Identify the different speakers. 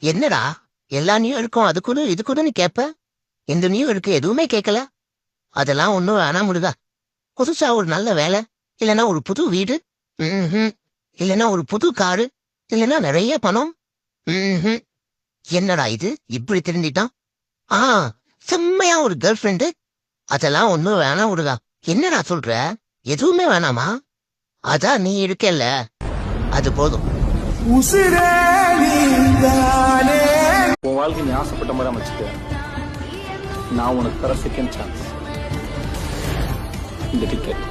Speaker 1: என்னடா எல்லா நியூ இருக்கும் அது கூட இது கூட நீ கேப்ப? எந்த நியூ இருக்கு எதுவுமே கேட்கல. அதெல்லாம் ஒண்ணும் வேணாம் முருகா. புதுசா ஒரு நல்ல வேலை, இல்லைன்னா ஒரு புது வீடு, ம்ஹும். இல்லைன்னா ஒரு புது காரு, இல்லைன்னா நிறைய பணம். ம்ஹும். என்னடா இது இப்படி திருந்திட்டான்? ஆ, செம்மையா ஒரு கேர்ள் ஃப்ரெண்டு, அதெல்லாம் ஒண்ணும் வேணாம் முருகா. என்னடா சொல்ற? எதுவுமே வேணாமா? அதான் நீ இருக்கல்ல, அது போதும்.
Speaker 2: உன் வாழ்க்கை நீ ஆசைப்பட்ட மாதிரி அமைச்சுக்க. நான் உனக்கு தர செகண்ட் சான்ஸ். இந்த டிக்கெட்